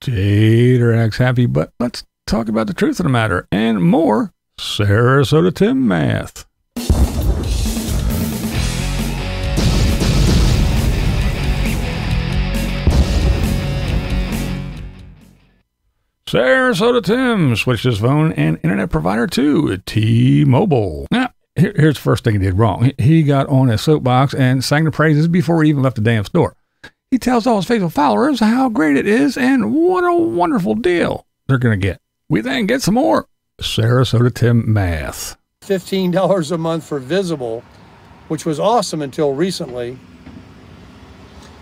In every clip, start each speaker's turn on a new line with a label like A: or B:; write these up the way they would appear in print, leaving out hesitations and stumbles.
A: Tater acts happy, but let's talk about the truth of the matter and more Sarasota Tim math. Sarasota Tim switched his phone and internet provider to T-Mobile. Now, here's the first thing he did wrong. He got on a soapbox and sang the praises before he even left the damn store. He tells all his faithful followers how great it is and what a wonderful deal they're going to get. We then get some more Sarasota Tim math.
B: $15 a month for Visible, which was awesome until recently.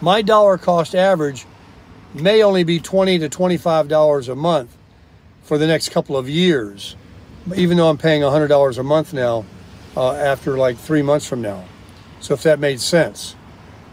B: My dollar cost average may only be $20 to $25 a month for the next couple of years, even though I'm paying $100 a month now after like 3 months from now. So if that made sense.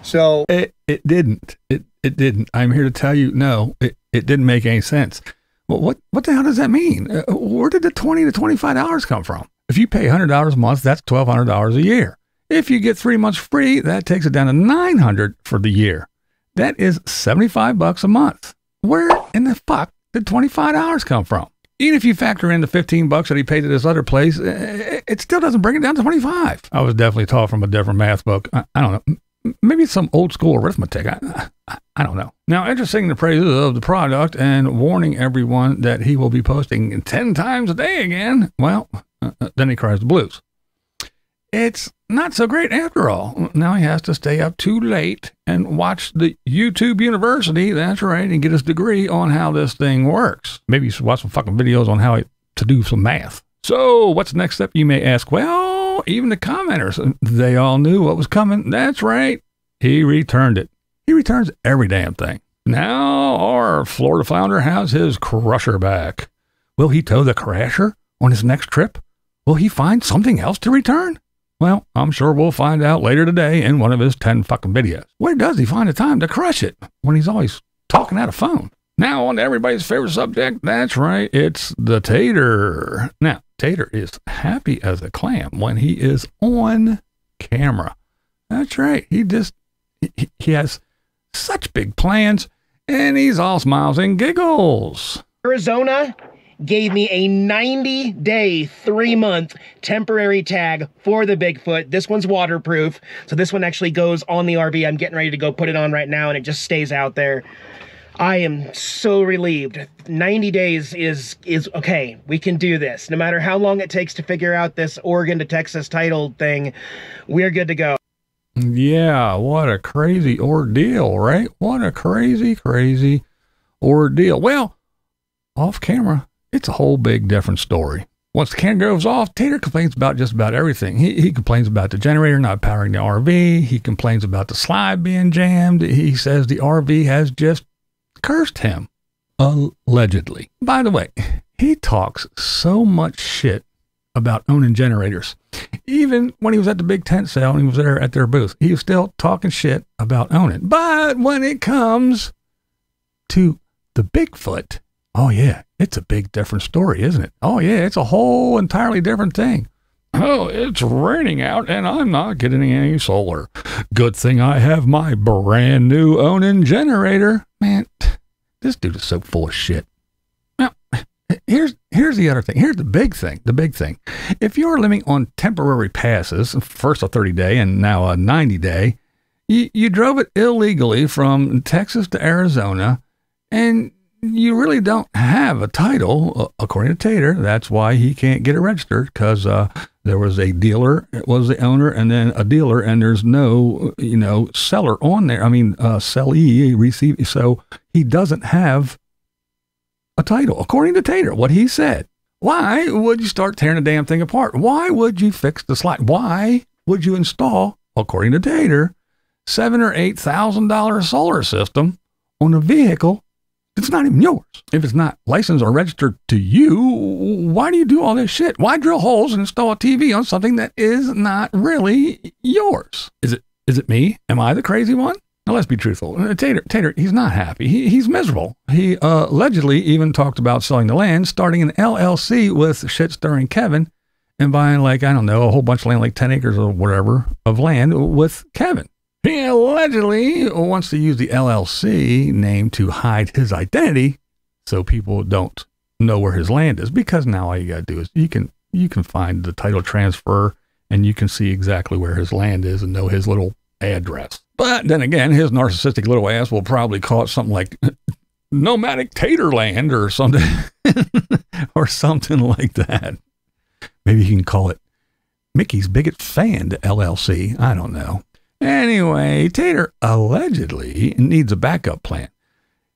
B: So
A: it didn't. It didn't. I'm here to tell you, no, it didn't make any sense. Well, what the hell does that mean? Where did the $20 to $25 come from? If you pay $100 a month, that's $1,200 a year. If you get 3 months free, that takes it down to $900 for the year. That is $75 a month. Where in the fuck did $25 come from? Even if you factor in the $15 that he paid at this other place, it still doesn't bring it down to $25. I was definitely taught from a different math book. I don't know. Maybe it's some old school arithmetic. I don't know. Now, interesting the praises of the product and warning everyone that he will be posting 10 times a day again. Well, then he cries the blues. It's not so great after all. Now he has to stay up too late and watch the YouTube University, that's right, and get his degree on how this thing works. Maybe you should watch some fucking videos on how to do some math. So what's the next step, you may ask? Well, even the commenters, they all knew what was coming. That's right. He returned it. He returns every damn thing. Now our Florida flounder has his crusher back. Will he tow the crasher on his next trip? Will he find something else to return? Well, I'm sure we'll find out later today in one of his 10 fucking videos. Where does he find the time to crush it when he's always talking out of phone? Now on to everybody's favorite subject. That's right. It's the Tater. Now, Tater is happy as a clam when he is on camera. That's right. He has such big plans and he's all smiles and giggles.
C: Arizona gave me a 90-day, 3-month temporary tag for the Bigfoot. This one's waterproof, so this one actually goes on the RV. I'm getting ready to go put it on right now, and it just stays out there. I am so relieved. 90 days is okay. We can do this. No matter how long it takes to figure out this Oregon to Texas title thing, we're good to go.
A: Yeah, what a crazy ordeal, right? What a crazy, crazy ordeal. Well, off camera, it's a whole big different story. Once the camera goes off, Tater complains about just about everything. He complains about the generator not powering the RV. He complains about the slide being jammed. He says the RV has just cursed him, allegedly. By the way, he talks so much shit about owning generators. Even when he was at the big tent sale and he was there at their booth, he was still talking shit about owning. But when it comes to the Bigfoot, oh yeah, it's a big different story, isn't it? Oh yeah, it's a whole entirely different thing. Oh, it's raining out and I'm not getting any solar. Good thing I have my brand new owning generator. Man, this dude is so full of shit. Now, here's the other thing. Here's the big thing. The big thing. If you're living on temporary passes, first a 30-day and now a 90-day, you drove it illegally from Texas to Arizona, and you really don't have a title, according to Tater. That's why he can't get it registered, because there was a dealer, it was the owner, and then a dealer, and there's no, seller on there. I mean, sellee, receive. So he doesn't have a title, according to Tater, what he said. Why would you start tearing the damn thing apart? Why would you fix the slide? Why would you install, according to Tater, $7,000 or $8,000 solar system on a vehicle it's not even yours? If it's not licensed or registered to you, why do you do all this shit? Why drill holes and install a TV on something that is not really yours? Is it me? Am I the crazy one? Now let's be truthful. Tater, he's not happy. He's miserable. He allegedly even talked about selling the land, starting an LLC with shit-stirring Kevin, and buying a whole bunch of land, like 10 acres or whatever of land with Kevin. He allegedly wants to use the LLC name to hide his identity, so people don't know where his land is, because now all you got to do is you can find the title transfer and you can see exactly where his land is and know his little address. But then again, his narcissistic little ass will probably call it something like nomadic Tater land or something, or something like that. Maybe he can call it Mickey's Bigot Fan LLC. I don't know. Anyway, Tater allegedly needs a backup plan.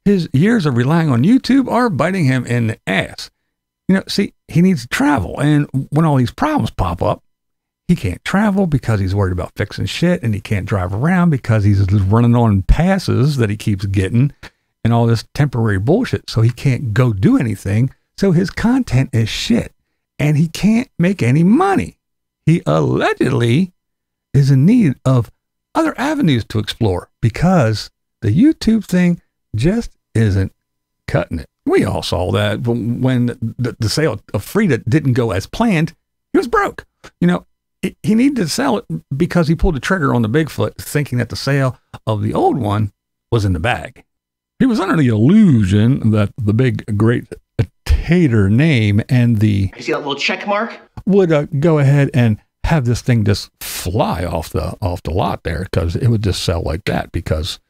A: His years of relying on YouTube are biting him in the ass. See, he needs to travel. And when all these problems pop up, he can't travel because he's worried about fixing shit, and he can't drive around because he's just running on passes that he keeps getting and all this temporary bullshit. So he can't go do anything. So his content is shit and he can't make any money. He allegedly is in need of other avenues to explore because the YouTube thing just isn't cutting it. We all saw that when the sale of Frida didn't go as planned. He was broke. He needed to sell it because he pulled the trigger on the Bigfoot, thinking that the sale of the old one was in the bag. He was under the illusion that the big, great Tater name and the...
C: You see that little check mark?
A: Would go ahead and have this thing just fly off the lot there, because it would just sell like that because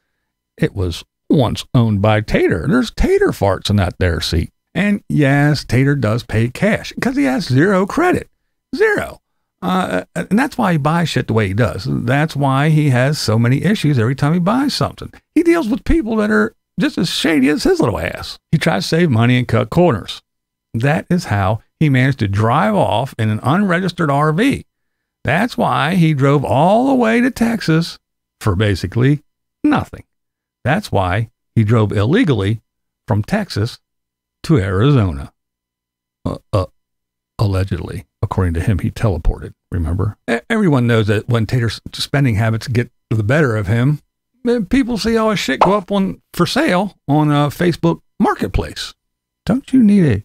A: it was once owned by Tater. There's Tater farts in that there seat. And yes, Tater does pay cash because he has zero credit. Zero. And that's why he buys shit the way he does. That's why he has so many issues every time he buys something. He deals with people that are just as shady as his little ass. He tries to save money and cut corners. That is how he managed to drive off in an unregistered RV. That's why he drove all the way to Texas for basically nothing. That's why he drove illegally from Texas to Arizona. Allegedly. According to him, he teleported, remember? Everyone knows that when Tater's spending habits get the better of him, people see all his shit go up for sale on a Facebook Marketplace. Don't you need a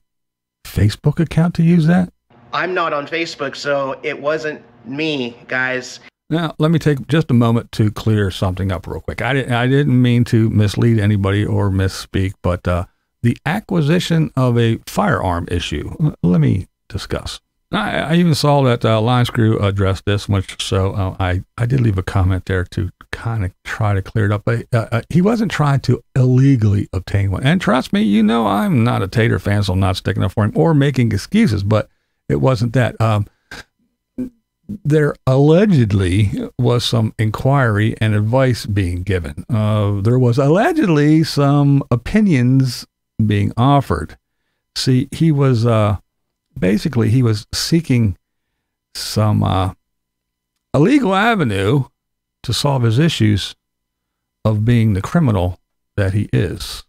A: Facebook account to use that?
C: I'm not on Facebook, so it wasn't me, guys.
A: Now, let me take just a moment to clear something up real quick. I didn't mean to mislead anybody or misspeak, but the acquisition of a firearm issue, let me discuss. I even saw that Line Screw addressed this, so I did leave a comment there to kind of try to clear it up. But he wasn't trying to illegally obtain one. And trust me, I'm not a Tater fan, so I'm not sticking up for him or making excuses, but it wasn't that. There allegedly was some inquiry and advice being given. There was allegedly some opinions being offered. See, he was... Basically, he was seeking some illegal avenue to solve his issues of being the criminal that he is,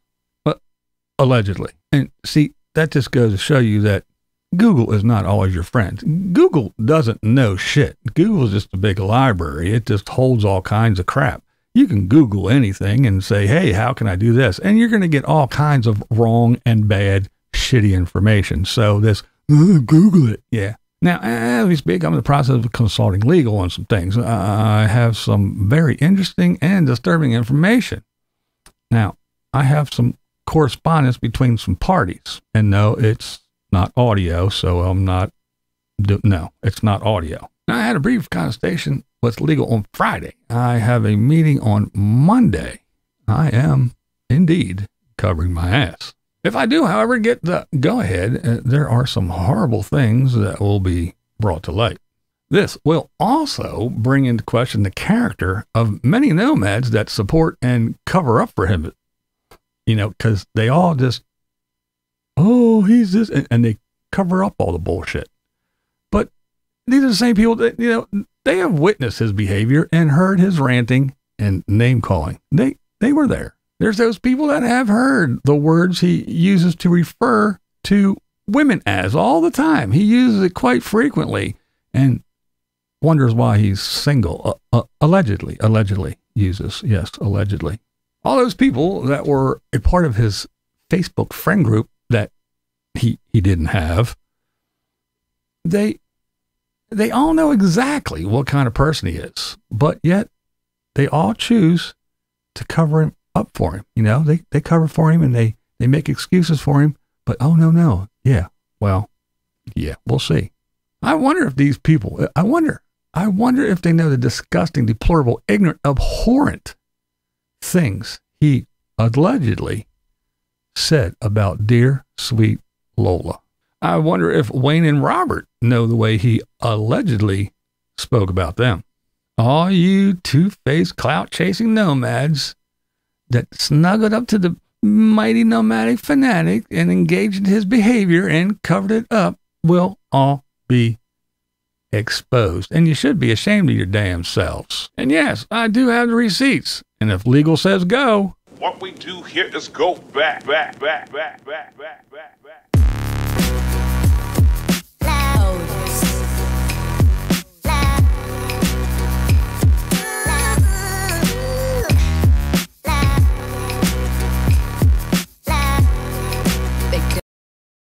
A: allegedly. And see, that just goes to show you that Google is not always your friend. Google doesn't know shit. Google is just a big library. It just holds all kinds of crap. You can Google anything and say, hey, how can I do this? And you're going to get all kinds of wrong and bad, shitty information. So this... Google it. Yeah. Now, as we speak, I'm in the process of consulting legal on some things. I have some very interesting and disturbing information. Now, I have some correspondence between some parties. And no, it's not audio, so I'm not... No, it's not audio. Now, I had a brief conversation with legal on Friday. I have a meeting on Monday. I am, indeed, covering my ass. If I do, however, get the go-ahead, there are some horrible things that will be brought to light. This will also bring into question the character of many nomads that support and cover up for him. Because they all just, oh, he's this, and they cover up all the bullshit. But these are the same people that, they have witnessed his behavior and heard his ranting and name-calling. They were there. There's those people that have heard the words he uses to refer to women as all the time. He uses it quite frequently and wonders why he's single. Allegedly uses. Yes, allegedly. All those people that were a part of his Facebook friend group that he didn't have, they all know exactly what kind of person he is, but yet they all choose to cover him up for him. They cover for him and they They make excuses for him, but oh, no. Yeah, well, yeah, we'll see. I wonder if these people, I wonder if they know the disgusting, deplorable, ignorant, abhorrent things he allegedly said about dear, sweet Lola. I wonder if Wayne and Robert know the way he allegedly spoke about them. All you two-faced, clout-chasing nomads that snuggled up to the mighty nomadic fanatic and engaged in his behavior and covered it up will all be exposed. And you should be ashamed of your damn selves. And yes, I do have the receipts. And if legal says go,
D: what we do here is go back.
E: Loud.